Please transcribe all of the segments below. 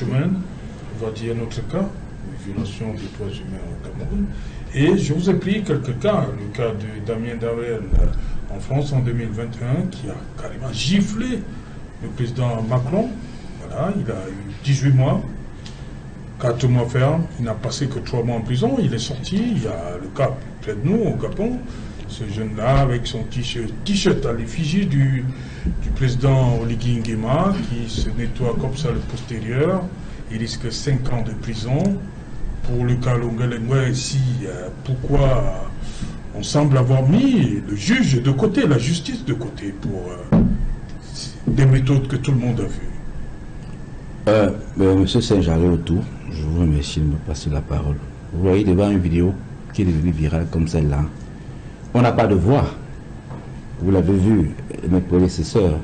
humaines, on va dire notre cas, une violation des droits humains au Cameroun. Et je vous ai pris quelques cas, le cas de Damien Darel en France en 2021, qui a carrément giflé le président Macron. Voilà, il a eu 18 mois, 4 mois ferme, il n'a passé que 3 mois en prison, il est sorti, il y a le cas près de nous, au Gabon, ce jeune-là avec son t-shirt à l'effigie du président Oligui Nguema, qui se nettoie comme ça le postérieur, il risque 5 ans de prison. Pour le cas Longuelengwe ici, pourquoi on semble avoir mis le juge de côté, la justice de côté, pour des méthodes que tout le monde a vues. Monsieur Saint-Jarret autour, je vous remercie de me passer la parole. Vous voyez devant une vidéo qui est devenue virale comme celle-là, on n'a pas de voix. Vous l'avez vu, mes prédécesseurs,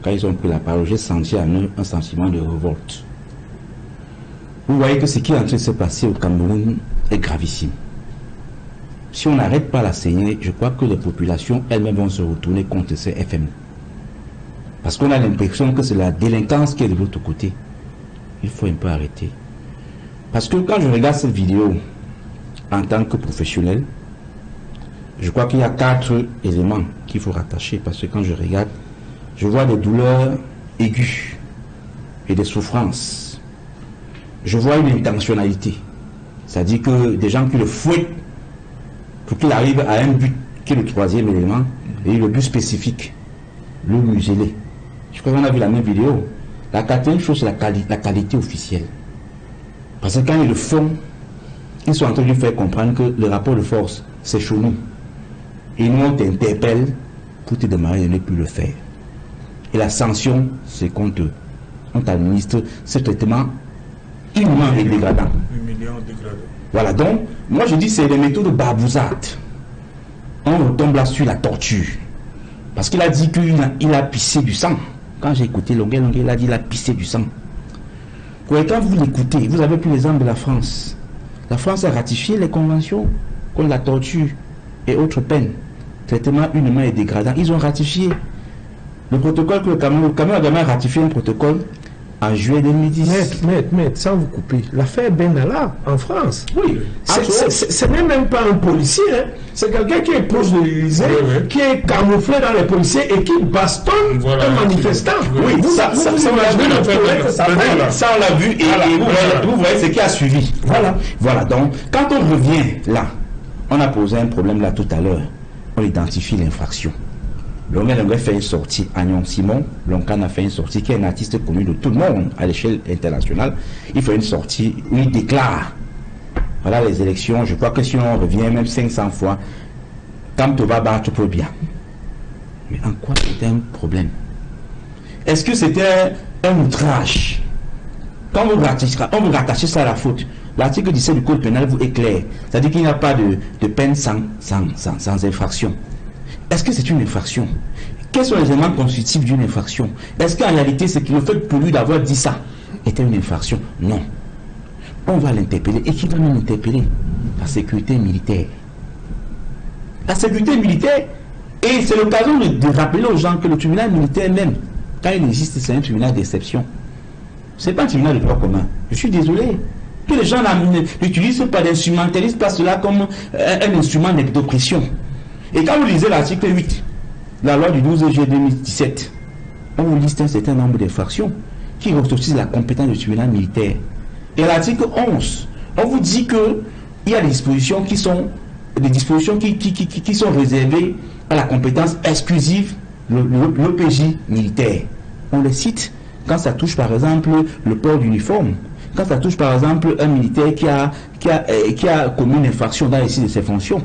quand ils ont pris la parole, j'ai senti en eux un sentiment de révolte. Vous voyez que ce qui est en train de se passer au Cameroun est gravissime. Si on n'arrête pas la saignée, je crois que les populations elles-mêmes vont se retourner contre ces FM. Parce qu'on a l'impression que c'est la délinquance qui est de l'autre côté. Il faut un peu arrêter. Parce que quand je regarde cette vidéo en tant que professionnel, je crois qu'il y a 4 éléments qu'il faut rattacher. Parce que quand je regarde, je vois des douleurs aiguës et des souffrances. Je vois une intentionnalité. C'est-à-dire que des gens qui le fouettent pour qu'il arrive à un but qui est le 3e élément, et le but spécifique, le museler. Je crois qu'on a vu la même vidéo. La 4e chose, c'est la qualité officielle. Parce que quand ils le font, ils sont en train de lui faire comprendre que le rapport de force, c'est chez nous. Et nous, on t'interpelle pour te demander de ne plus le faire. Et la sanction, c'est contre eux. On t'administre ce traitement humiliant et dégradant. Voilà, donc, moi je dis c'est des méthodes barbouzades. On retombe là sur la torture. Parce qu'il a dit qu'il a pissé du sang. Quand j'ai écouté Longuet, il a dit qu'il a pissé du sang. Quand vous l'écoutez, vous avez pris l'exemple de la France. La France a ratifié les conventions contre la torture et autres peines. Traitement inhumain et dégradant. Ils ont ratifié le protocole que le Cameroun a ratifié, un protocole en juillet 2010. Maître, sans vous couper, l'affaire Benalla en France. Oui. Ce n'est même pas un policier, hein. C'est quelqu'un qui est proche de l'Élysée, qui est camouflé dans les policiers et qui bastonne un manifestant. Oui, ça on l'a vu et vous voyez ce qui a suivi. Voilà, donc quand on revient là, on a posé un problème là tout à l'heure, on identifie l'infraction. Longuelengwe fait une sortie, Agnon Simon, Lonkan a fait une sortie, qui est un artiste connu de tout le monde à l'échelle internationale. Il fait une sortie où il déclare, voilà les élections, je crois que si on revient même 500 fois, quand on va battre pour bien. Mais en quoi c'était un problème? Est-ce que c'était un outrage? Quand on vous rattachez ça à la faute, l'article 17 du Code pénal vous éclaire. C'est-à-dire qu'il n'y a pas de peine sans infraction. Est-ce que c'est une infraction? Quels sont les éléments constitutifs d'une infraction? Est-ce qu'en réalité, c'est que le fait pour lui d'avoir dit ça était une infraction? Non. On va l'interpeller. Et qui va nous interpeller? La sécurité militaire. La sécurité militaire, et c'est l'occasion de rappeler aux gens que le tribunal militaire même, quand il existe, c'est un tribunal d'exception. Ce n'est pas un tribunal de droit commun. Je suis désolé. Que les gens n'utilisent pas d'instrumentalisme, pas cela comme un instrument d'oppression. Et quand vous lisez l'article 8, la loi du 12 juillet 2017, on vous liste un certain nombre d'infractions qui ressortissent la compétence du tribunal militaire. Et l'article 11, on vous dit qu'il y a des dispositions qui sont réservées à la compétence exclusive de l'OPJ militaire. On les cite quand ça touche par exemple le port d'uniforme, quand ça touche par exemple un militaire qui a commis une infraction dans l'exercice de ses fonctions,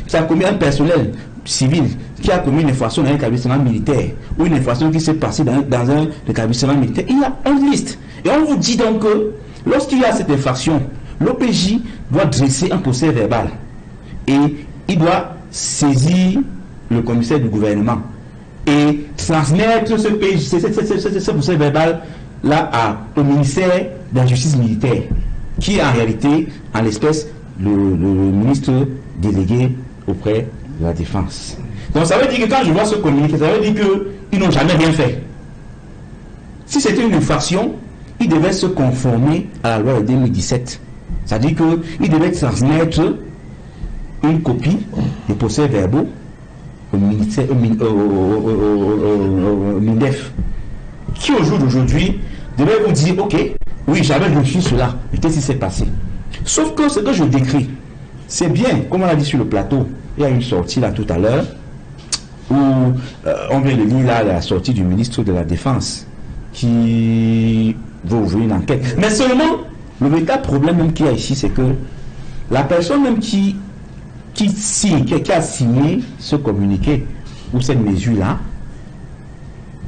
qui a commis un personnel civil qui a commis une infraction dans un établissement militaire ou une infraction qui s'est passée dans un établissement militaire. Il y a une liste. Et on vous dit donc que lorsqu'il y a cette infraction, l'OPJ doit dresser un procès verbal et il doit saisir le commissaire du gouvernement et transmettre ce procès verbal là au ministère de la justice militaire, qui est en réalité, en l'espèce, le ministre délégué auprès de la défense. Donc ça veut dire que quand je vois ce communiqué, ça veut dire qu'ils n'ont jamais rien fait. Si c'était une infraction, il devait se conformer à la loi de 2017. C'est-à-dire qu'il devait transmettre une copie des procès-verbaux au ministère, au MINDEF, qui au jour d'aujourd'hui devait vous dire, ok, oui, j'avais reçu cela, mais qu'est-ce qui s'est passé? Sauf que ce que je décris, c'est bien, comme on l'a dit sur le plateau, il y a une sortie là tout à l'heure, où on vient de lire là la sortie du ministre de la Défense, qui veut ouvrir une enquête. Mais seulement, le véritable problème même qu'il y a ici, c'est que la personne même qui a signé ce communiqué ou cette mesure-là,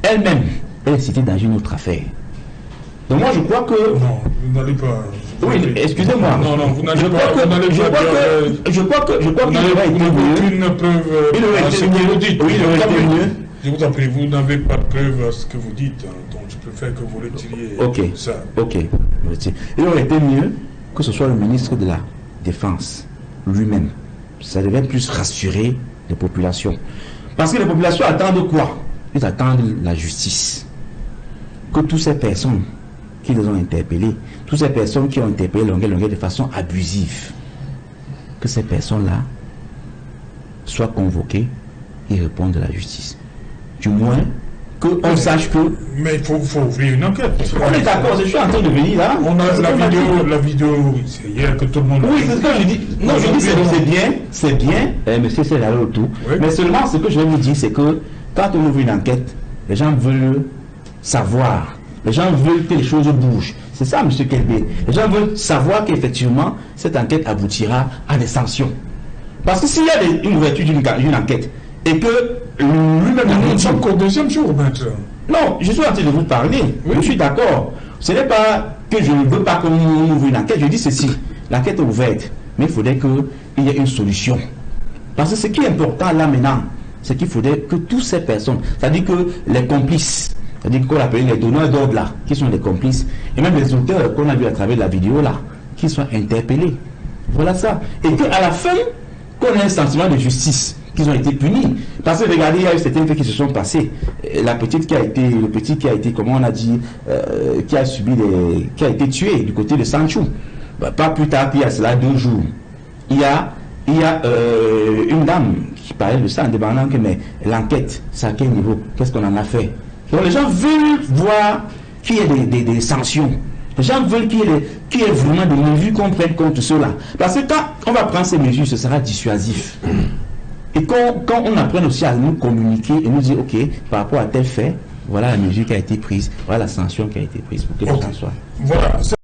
elle-même, elle est citée dans une autre affaire. Donc moi je crois que... Non, vous n'allez pas... Oui, excusez-moi. Non, vous n'allez pas... Je crois que qu'il aurait été mieux. Aucune preuve à ce que vous dites. Oui, il aurait été mieux. Je vous en prie, vous n'avez pas de preuve à ce que vous dites, hein, donc je préfère que vous retiriez ça. Ok. Il aurait été mieux que ce soit le ministre de la Défense lui-même. Ça devait plus rassurer les populations. Parce que les populations attendent quoi? Ils attendent la justice. Que toutes ces personnes qui les ont interpellés, toutes ces personnes qui ont interpellé Longueuil de façon abusive, que ces personnes-là soient convoquées et répondent à la justice. Du moins, qu'on sache que... Mais il faut ouvrir une enquête. On est d'accord, je suis en train de venir là. On a la vidéo, c'est hier que tout le monde... Oui, c'est ce que je dis. Non, je dis c'est bien, monsieur c'est là autour. Oui. Mais seulement, ce que je vais vous dire, c'est que quand on ouvre une enquête, les gens veulent savoir. Les gens veulent que les choses bougent. C'est ça, monsieur Kelbé. Les gens veulent savoir qu'effectivement, cette enquête aboutira à des sanctions. Parce que s'il y a une ouverture d'une enquête, et que lui-même... Nous sommes qu'au deuxième jour maintenant. Non, je suis en train de vous parler. Oui. Je suis d'accord. Ce n'est pas que je ne veux pas qu'on ouvre une enquête. Je dis ceci. L'enquête est ouverte. Mais il faudrait qu'il y ait une solution. Parce que ce qui est important là maintenant, c'est qu'il faudrait que toutes ces personnes, c'est-à-dire que les complices, c'est-à-dire qu'on appelle les donneurs d'ordre là, qui sont les complices, et même les auteurs qu'on a vu à travers la vidéo là, qui soient interpellés. Voilà ça. Et qu'à la fin, qu'on ait un sentiment de justice, qu'ils ont été punis. Parce que regardez, il y a eu certains faits qui se sont passés. La petite qui a été, le petit qui a été, comment on a dit, qui a été tué du côté de Sanchou. Pas plus tard, puis il y a cela 2 jours. Il y a une dame qui parlait de ça en demandant que mais l'enquête, c'est à quel niveau? Qu'est-ce qu'on en a fait? Donc les gens veulent voir qu'il y ait des sanctions. Les gens veulent qu'il y ait vraiment des mesures qu'on prenne contre cela. Parce que quand on va prendre ces mesures, ce sera dissuasif. Et quand on apprend aussi à nous communiquer et nous dire, ok, par rapport à tel fait, voilà la mesure qui a été prise, voilà la sanction qui a été prise pour que ça soit. Voilà.